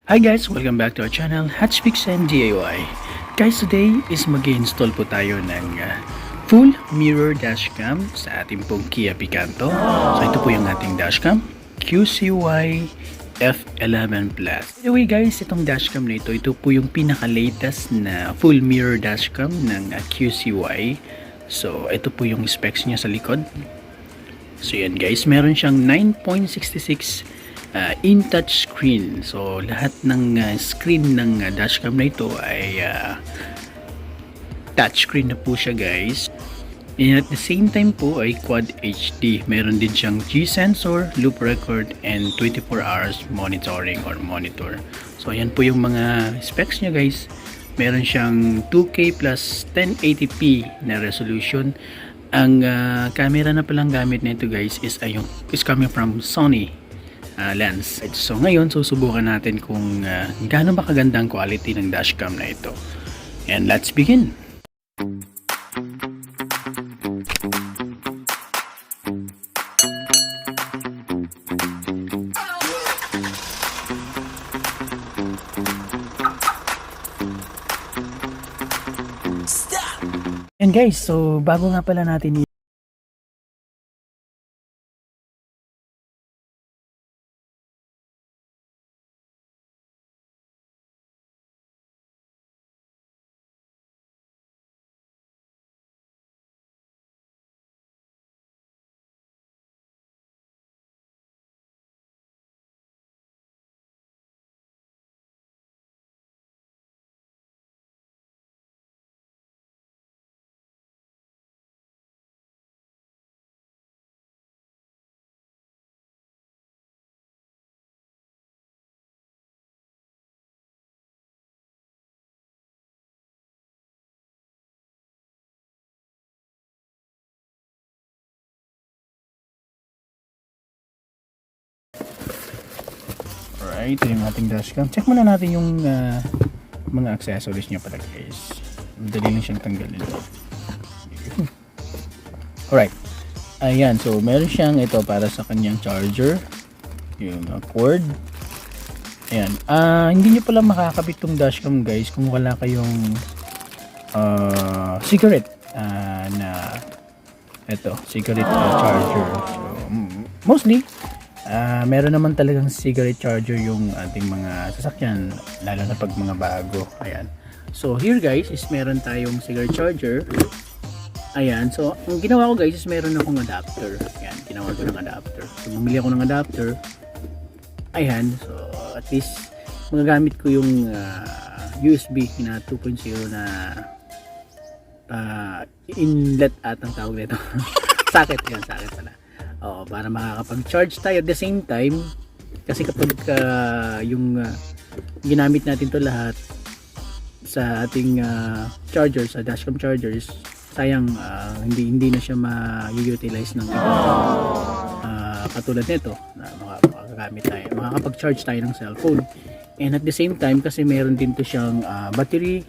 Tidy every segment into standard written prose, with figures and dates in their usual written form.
Hi guys! Welcome back to our channel, Hatchpix and DIY. Guys, today is mag-install po tayo ng full mirror dashcam sa ating pong Kia Picanto. So ito po yung ating dashcam, QCY F11 Plus. Anyway guys, itong dashcam na ito po yung pinaka-latest na full mirror dashcam ng QCY. So ito po yung specs niya sa likod. So yan guys, meron siyang 9.66 in-touch screen. So lahat ng screen ng dashcam na ito ay touch screen na po siya guys. And at the same time po ay Quad HD. Meron din siyang G-sensor, loop record, and 24 hours monitoring or monitor. So ayan po yung mga specs niya guys. Meron siyang 2K plus 1080p na resolution. Ang camera na palang gamit nito guys is coming from Sony lens. So ngayon susubukan natin kung gaano ba kaganda ang quality ng dashcam na ito. And let's begin. And guys, so bago nga pala natin alright, ito yung ating dashcam. Check muna natin yung mga accessories niya pala guys. Madali lang siyang tanggalin. Alright. Ayan, so meron siyang ito para sa kanyang charger. Yung cord. Ayan. Hindi nyo pala makakabit tong dashcam guys kung wala kayong cigarette na ito, cigarette charger. So, mostly meron naman talagang cigarette charger yung ating mga sasakyan, lalo na pag mga bago. Ayan. So here guys is meron tayong cigarette charger. Ayan. So ang ginawa ko guys is meron akong adapter. Ayan, ginawa ko ng adapter. So bumili ako ng adapter. Ayan. So at least magagamit ko yung USB na 2.0 na inlet atang tawag nito. Socket. Yan, socket pala. Para makakapag-charge tayo at the same time, kasi kapag yung ginamit natin to lahat sa ating charger, sa dashcam chargers, sayang hindi na siya ma-utilize ng katulad nito na makakagamit tayo, makakapag-charge tayo ng cellphone. And at the same time, kasi meron din to siyang battery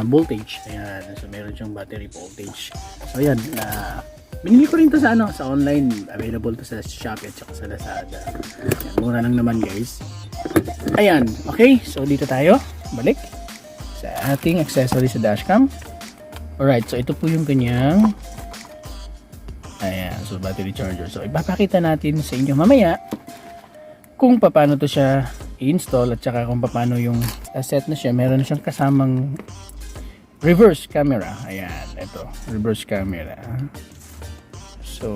voltage. Ayan, so meron siyang battery voltage. So ayan, binili ko rin to sa sa online, available to sa Shopee at saka sa Lazada. Ayan, mura lang naman guys. Ayan, okay, so dito tayo balik sa ating accessory sa dashcam. Alright, so ito po yung kanyang ayan, so battery charger. So ipapakita natin sa inyo mamaya kung paano to siya i-install at saka kung paano yung set na siya. Meron na siyang kasamang reverse camera. Ayan, ito, reverse camera. So,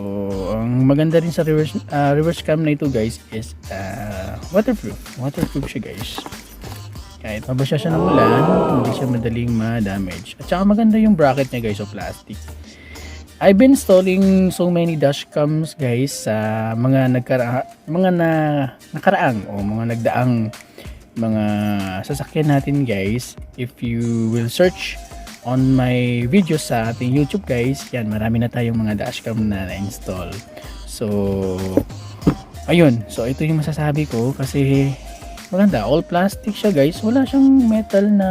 ang maganda rin sa reverse cam na ito guys is waterproof. Waterproof siya guys. Kahit mabasa siya ng ulan, hindi siya madaling ma-damage. At saka maganda yung bracket niya guys, o plastic. I've been installing so many dashcams guys sa mga nakaraang o mga nagdaang mga sasakyan natin guys. If you will search on my videos sa ating YouTube guys, yan, marami na tayong mga dashcam na na-install. So ayun, so ito yung masasabi ko kasi maganda, all plastic siya guys, wala siyang metal na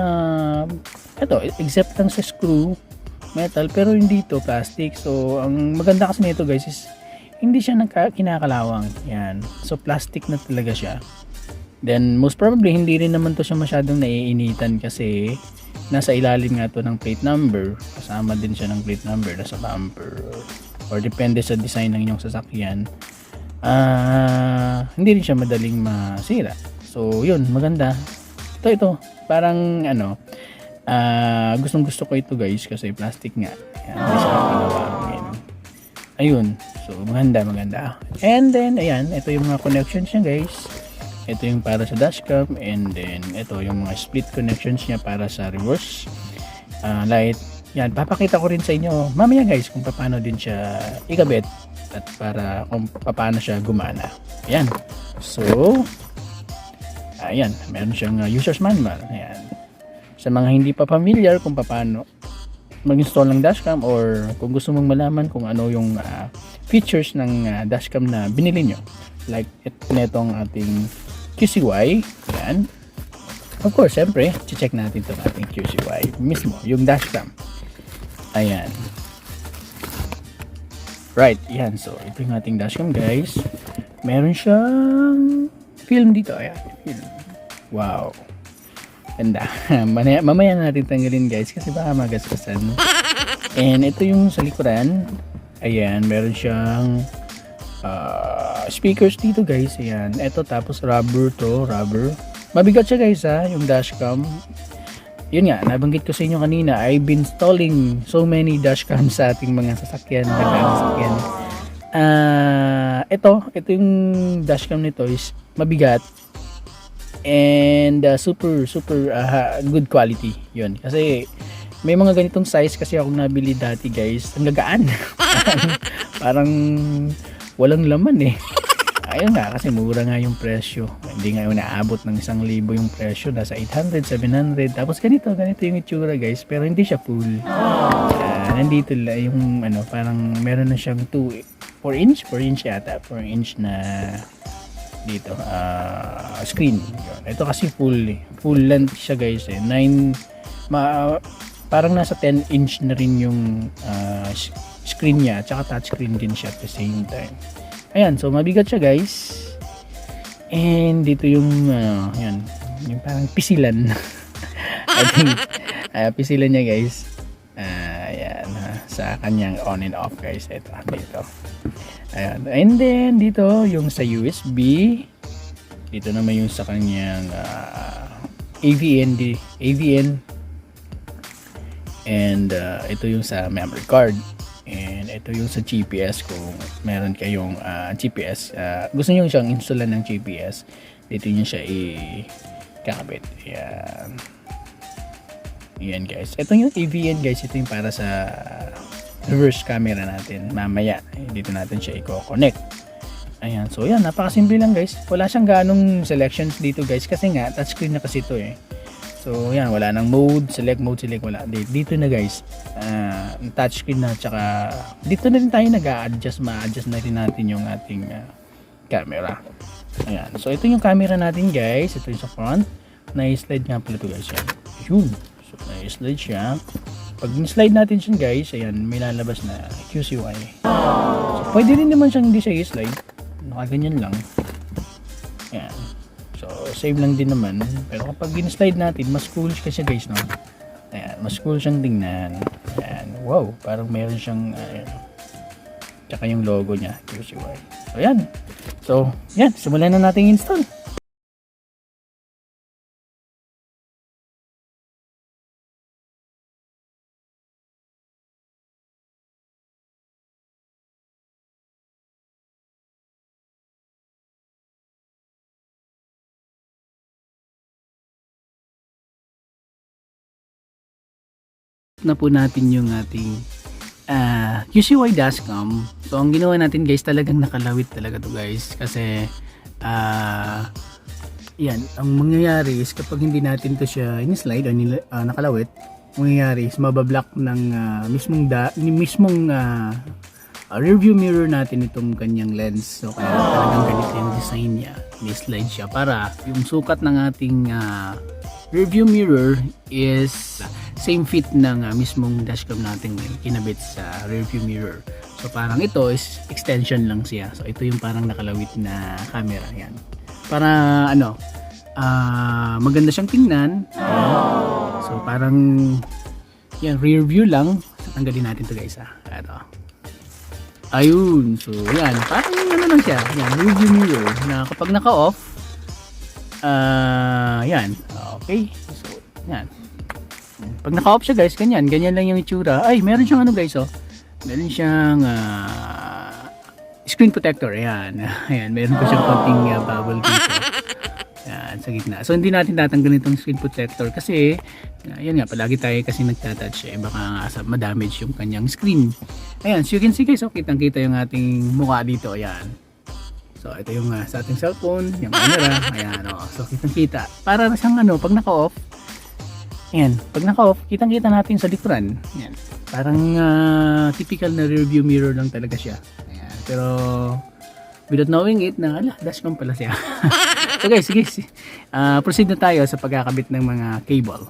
ito, except lang sa screw metal, pero hindi to plastic. So ang maganda kasi nito guys is hindi siya kinakalawang. Yan, so plastic na talaga siya. Then most probably hindi rin naman to siya masyadong naiinitan kasi nasa ilalim nga to ng plate number. Kasama din siya ng plate number nasa bumper or depende sa design ng inyong sasakyan. Hindi rin siya madaling masira. So yun, maganda. Ito parang ano, gustong gusto ko ito guys kasi plastic nga. Hindi siya pinawangin. Ayun, so maganda. And then ayan, ito yung mga connections niya guys. Ito yung para sa dashcam, and then ito yung mga split connections niya para sa reverse light. Yan, papakita ko rin sa inyo mamaya guys kung paano din siya ikabit at para kung paano siya gumana. Ayan. So, ayan, meron siyang user's manual. Ayan. Sa mga hindi pa familiar kung paano mag-install ng dashcam or kung gusto mong malaman kung ano yung features ng dashcam na binili nyo. Like itong ating QCY. Yan. Of course, syempre, check natin itong ating QCY mismo, yung dashcam. Ayan. Right, yan. So, ito yung ating dashcam, guys. Meron siyang film dito. Ayan, film. Wow. Ganda. Mamaya natin tanggalin, guys, kasi baka magasgasan. And ito yung sa likuran. Ayan, meron siyang speakers dito guys. Ayan, eto tapos rubber. Mabigat siya guys yung dashcam. Yun nga, nabanggit ko sa inyo kanina, I've been installing so many dashcams sa ating mga sasakyan. Ito yung dashcam nito is mabigat and super good quality. Yun, kasi may mga ganitong size kasi akong nabili dati guys, ang gagaan. parang walang laman ayun nga, kasi mura nga yung presyo, hindi nga naabot ng 1,000 yung presyo, nasa 800, 700, tapos ganito yung itsura guys, pero hindi siya full. Nandito lang yung parang meron na siyang 4 inch yata, 4 inch na dito screen. Ito kasi full length siya guys, 9 parang nasa 10 inch na rin yung screen niya, tsaka touchscreen din siya at the same time. Ayan, so mabigat siya guys. And dito yung yan, yung parang pisilan. I think pisilan niya guys. Ayan, sa kanyang on and off guys. Ito dito. Ayan. And then dito yung sa USB. Dito naman yung sa kanyang AVN. And ito yung sa memory card. And ito yung sa GPS kung meron kayong GPS. Gusto nyo siyang installan ng GPS. Dito nyo siya i-kakabit. Ayan. Ayan guys. Ito yung AVN guys. Ito yung para sa reverse camera natin. Mamaya, dito natin siya i-connect. Ayan. So yan, napakasimple lang guys. Wala siyang ganong selections dito guys. Kasi nga, touchscreen na kasi ito So yan, wala nang mode, select, wala. Dito na guys, touchscreen na, tsaka dito na rin tayo nag-a-adjust, ma-adjust na rin natin yung ating camera. Ayan, so ito yung camera natin guys, ito yung sa front, na-slide nga pala ito guys. Yun, so na-slide siya. Pag slide natin siya guys, ayan, may lalabas na QCY. So pwede rin naman siyang hindi siya i-slide, nakaganyan lang. Ayan. So, save lang din naman. Pero kapag in-slide natin, mas cool kasi guys, no? Ayan, mas cool siyang tingnan. Ayan, wow, parang meron siyang, tsaka yung logo niya, QCY. So, ayan. So, yan, simulan na natin install. Na po natin yung ating QCY dashcam. So ang ginawa natin guys, talagang nakalawit talaga to guys, kasi yan, ang mangyayari is kapag hindi natin to siya in-slide o nakalawit, mangyayari is mabablock ng mismong rearview mirror natin itong kanyang lens. So kaya talagang ganito yung design niya, ni-slide siya para yung sukat ng ating rearview mirror is same fit ng mismong dashcam natin kinabit sa rearview mirror. So parang ito is extension lang siya. So ito yung parang nakalawit na camera yan. Para maganda siyang tingnan. So parang yan, rear view lang. Tanggalin natin to guys Ito. Ayun, so yan, parang ano lang siya, yan, rear view mirror na kapag naka-off, yan, okay, so yan. Pag naka-off siya guys, ganyan lang yung itsura. Ay, meron siyang ano guys, meron siyang screen protector, ayan, ayan, meron pa siyang konting bubble dito. Yan, sa gitna. So hindi natin tatanggalin itong screen protector kasi yan nga, palagi tayo kasi nagtatouch baka nga madamage yung kanyang screen. Ayan, so you can see guys, kitang kita yung ating mukha dito. Ayan. So ito yung sa ating cellphone, yung camera. Ayan, so kitang kita. Para siyang pag naka-off, ayan, pag naka-off, kitang kita natin sa likuran. Ayan. Parang typical na rear view mirror lang talaga siya. Ayan. Pero without knowing it, dashcam pala siya. So guys, sige, proceed na tayo sa pagkakabit ng mga cable.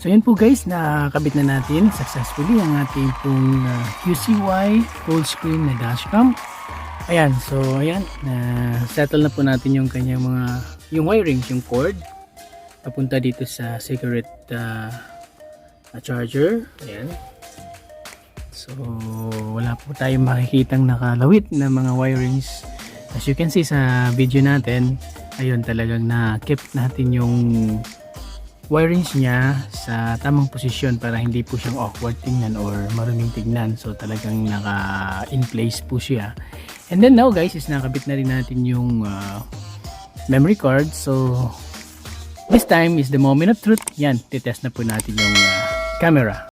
So yan po guys, nakabit na natin successfully ang ating pong QCY full screen na dashcam. Ayan, so ayan, settle na po natin yung kanyang yung wirings, yung cord papunta dito sa cigarette charger. Ayan. So wala po tayong makikitang nakalawit na mga wirings. As you can see sa video natin, ayun, talagang na-keep natin yung wirings niya sa tamang posisyon para hindi po siyang awkward tingnan or maruming tingnan. So talagang naka in place po siya. And then now guys, is nakabit na rin natin yung memory card. So this time is the moment of truth. Yan, titest na po natin yung camera.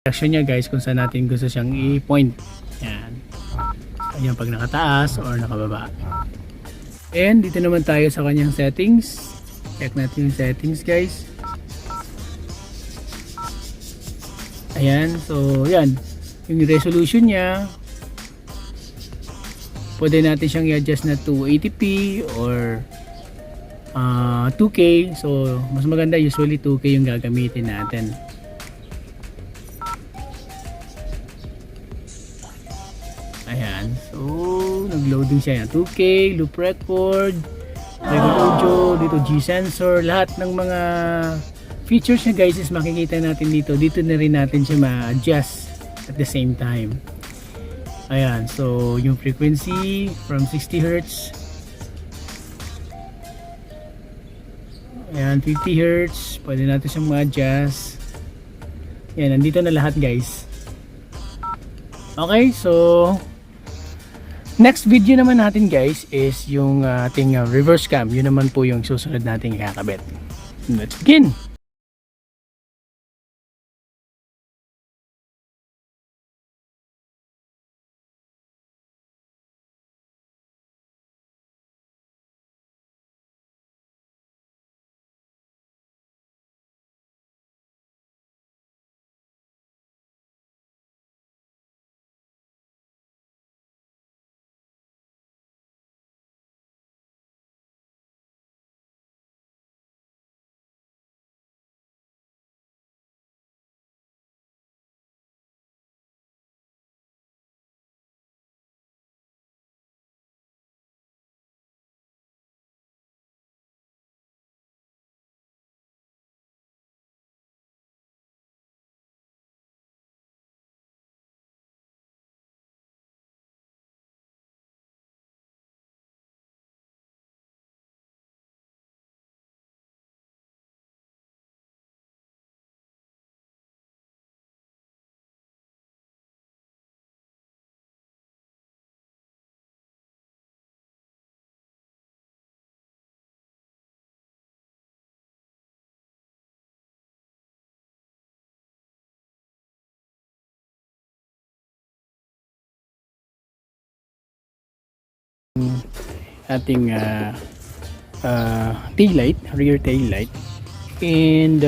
Reaction niya guys kung saan natin gusto siyang i-point. Yan. Ayan, pag nakataas or nakababa. And dito naman tayo sa kanyang settings. Check natin yung settings guys. Ayan, so yan. Yung resolution niya, pwede natin siyang i-adjust na 280p or 2K. So mas maganda usually 2K yung gagamitin natin. Ayan, so nag-loading siya yan. 2K, loop record, record audio, dito G-sensor, lahat ng mga features niya guys is makikita natin dito. Dito na rin natin siya ma-adjust at the same time. Ayan, so yung frequency from 60 Hz. Ayan, 50 Hz, pwede natin siyang ma-adjust. Yan, nandito na lahat guys. Okay, so next video naman natin guys is yung ating reverse cam. Yun naman po yung susunod nating ikakabit. Let's begin! Ating tail light, rear tail light, and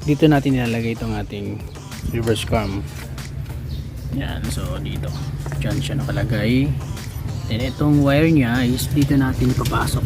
dito natin nilalagay itong ating reverse cam. Yan, so dito dyan siya nakalagay, then itong wire nya is dito natin papasok.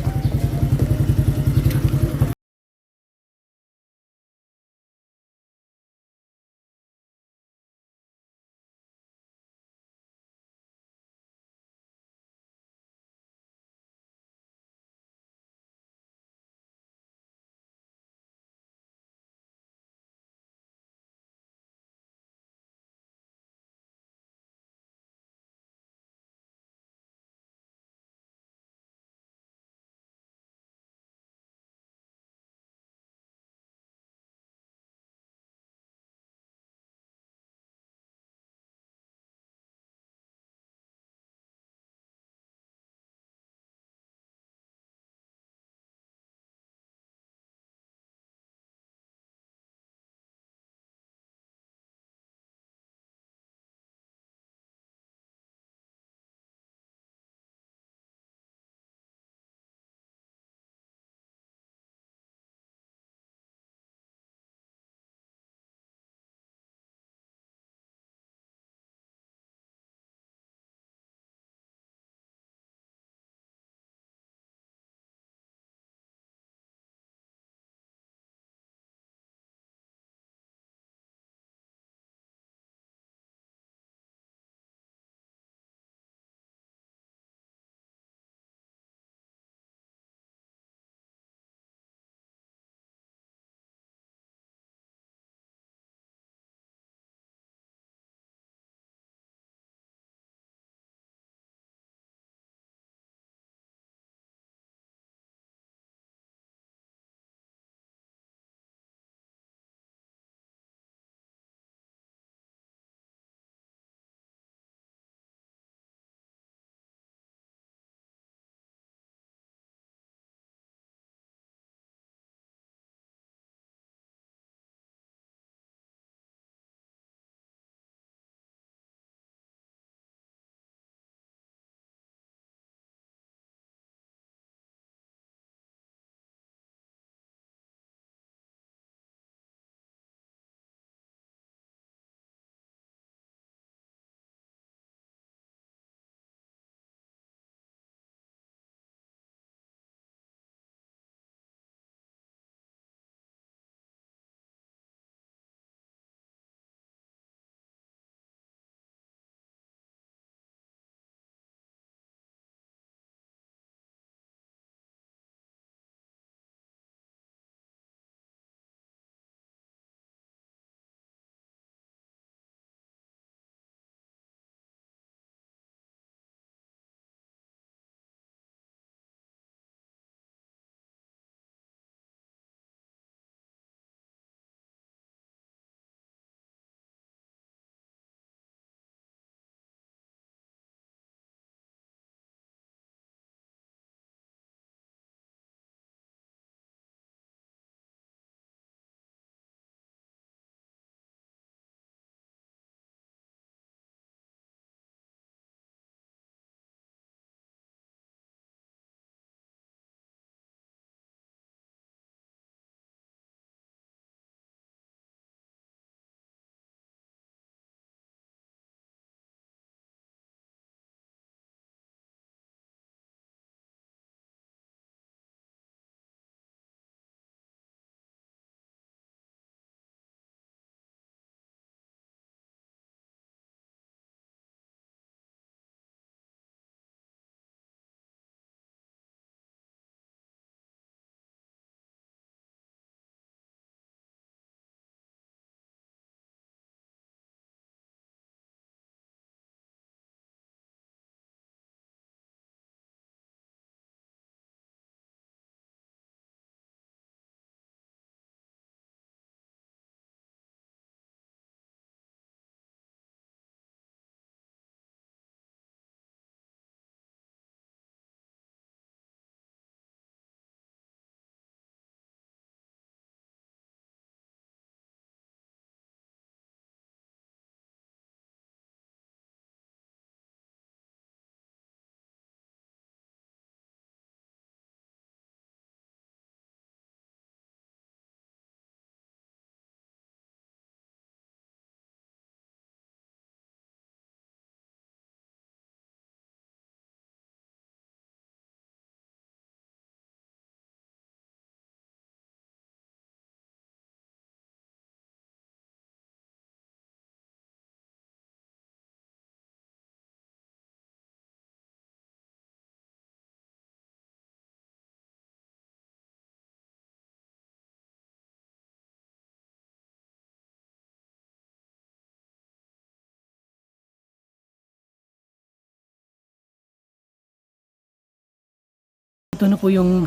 Ito na po yung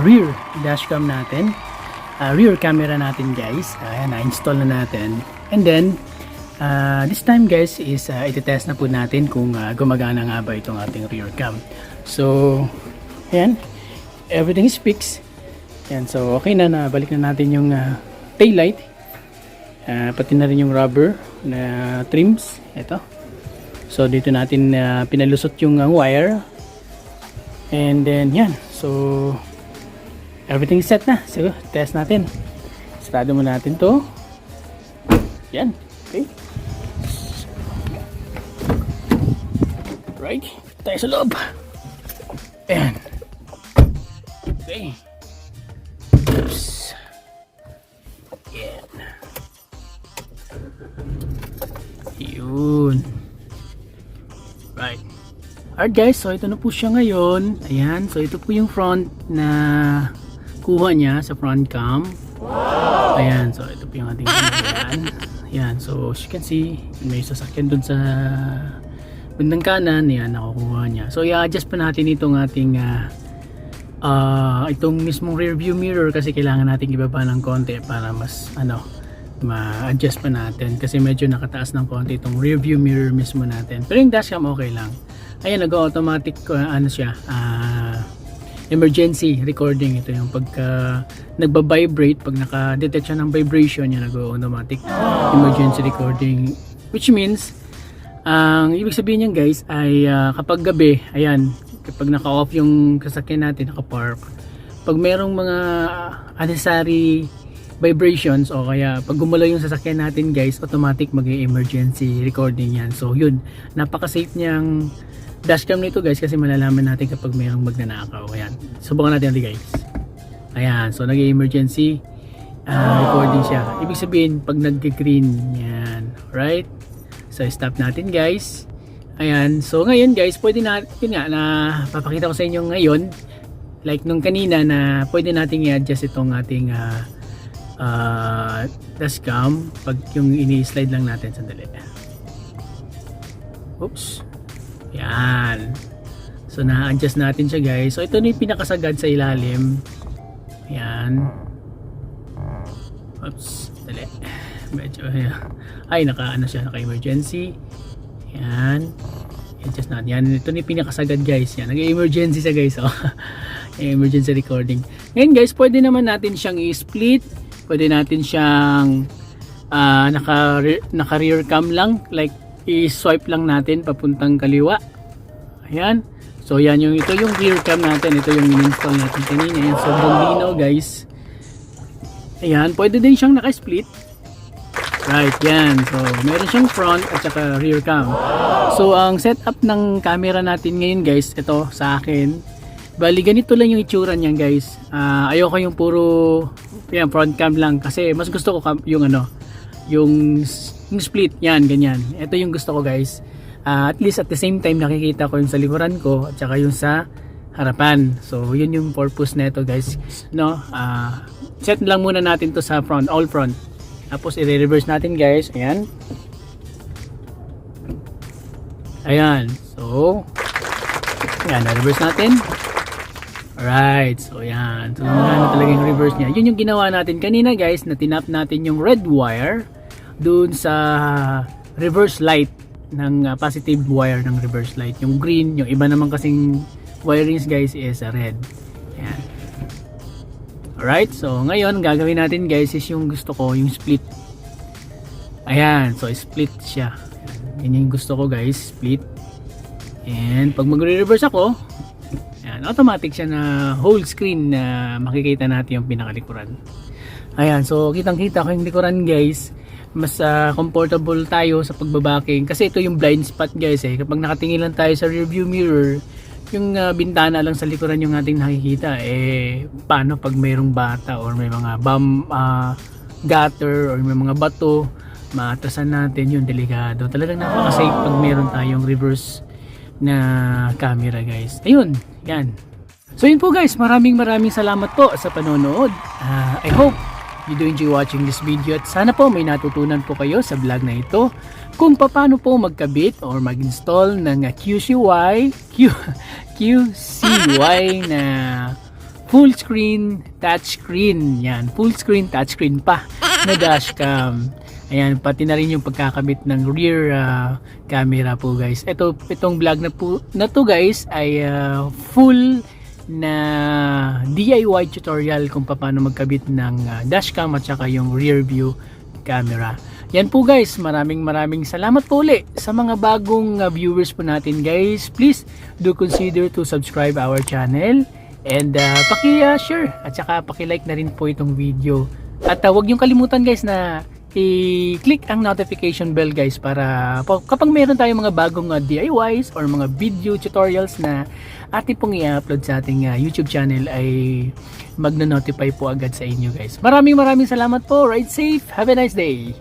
rear dashcam natin. Rear camera natin guys. Ayan, na-install na natin. And then, this time guys is iti-test na po natin kung gumagana nga ba itong ating rear cam. So, ayan. Everything is fixed. Ayan, so okay na. Balik na natin yung tail light. Pati na rin yung rubber na trims. Ito. So, dito natin pinalusot yung wire. And then yan, so everything is set na. So test natin. Sarado mo natin to. Yan, okay. Right, tayo sa loob. Ayan. Okay. Oops. Yan. Yun. Right. Alright guys, so ito na po siya ngayon. Ayan, so ito po yung front na kuha niya sa front cam. Wow! Ayan, so ito po yung ating kanan. Ayan, so as you can see, may sasakyan dun sa bandang kanan. Ayan, nakukuha niya. So i-adjust pa natin itong ating itong mismong rear view mirror kasi kailangan natin ibaba ng konti para mas ma-adjust pa natin kasi medyo nakataas ng konti itong rear view mirror mismo natin. Pero yung dashcam okay lang. Ayan, nag-automatic emergency recording. Ito yung pagka nagba-vibrate, pag naka-detect siya ng vibration, yan nag-automatic emergency recording, which means ang ibig sabihin niyan guys ay kapag gabi, ayan, kapag naka-off yung sasakyan natin, naka-park, pag merong mga unnecessary vibrations o kaya pag gumalaw yung sasakyan natin guys, automatic mag-emergency recording yan. So yun, napaka-safe niyang dashcam nito guys kasi malalaman natin kapag mayroong magnanakaw. Ayan, subukan natin ulit guys. Ayan, so nag-emergency recording siya. Ibig sabihin pag nag-green yan, right? So stop natin guys. Ayan, so ngayon guys, pwede na, yun nga, na papakita ko sa inyo ngayon, like nung kanina na pwede natin i-adjust itong ating dashcam pag yung ini-slide lang natin. Sandali. Oops. Yan. So na-adjust natin siya guys. So ito na yung pinakasagad sa ilalim. Yan. Oops. Dali. Medyo ay naka-ano siya, naka-emergency. Yan. Adjust natin. Yan. Ito na yung pinakasagad guys. Yan. Nag-emergency siya guys. Oh. Emergency recording. Ngayon guys, pwede naman natin siyang i-split. Pwede natin siyang naka rear cam lang, like i-swipe lang natin papuntang kaliwa. Ayan. So yan yung ito yung rear cam natin. Ito yung in-install natin kanina. Ayan, sobrang linaw guys. Ayan, pwede din siyang naka-split. Right, yan. So meron siyang front at saka rear cam. So ang setup ng camera natin ngayon guys, ito sa akin. Bali ganito lang yung itsura niyan guys. Ayoko yung puro yan, front cam lang kasi mas gusto ko yung yung split yan, ganyan. Ito yung gusto ko guys. At least at the same time nakikita ko yung sa likuran ko at saka yung sa harapan. So yun yung purpose nito guys, no? Set lang muna natin to sa front, all front. Tapos i-reverse natin guys. Ayan. Ayan. So ayan, na-reverse natin. Alright, so yan. So na talaga yung reverse niya. Yun yung ginawa natin kanina guys, na tinap natin yung red wire dun sa reverse light ng positive wire ng reverse light. Yung green, yung iba naman kasing wirings guys is red. Yan. Alright, so ngayon gagawin natin guys is yung gusto ko, yung split. Ayan, so split siya. Yan yung gusto ko guys, split. And pag magre-reverse ako, ayan, automatic siya na whole screen na makikita natin yung pinakalikuran. Ayan, so kitang-kita ko yung likuran guys. Mas comfortable tayo sa pagbabaking kasi ito yung blind spot guys eh. Kapag nakatingin lang tayo sa rear view mirror, yung bintana lang sa likuran yung ating nakikita eh. Paano pag mayroong bata or may mga gutter or may mga bato, maatasan natin yung delikado. Talagang napaka-safe pag mayroon tayong reverse na camera guys. Ayun, yan. So yun po guys, maraming salamat po sa panonood. I hope you do enjoy watching this video at sana po may natutunan po kayo sa vlog na ito kung paano po magkabit or mag-install ng QCY na full screen touchscreen. Yan, full screen touchscreen pa na dashcam. Ayan, pati na rin yung pagkakabit ng rear camera po guys. Itong vlog na to guys ay full na DIY tutorial kung paano magkabit ng dashcam at saka yung rear view camera. Yan po guys, maraming salamat po ulit sa mga bagong viewers po natin guys. Please do consider to subscribe our channel and paki-share at saka paki-like na rin po itong video. At huwag niyong kalimutan guys na i-click ang notification bell guys para kapag mayroon tayong mga bagong DIYs or mga video tutorials na ating pong i-upload sa ating YouTube channel ay magno-notify po agad sa inyo guys. Maraming salamat po. Ride safe. Have a nice day.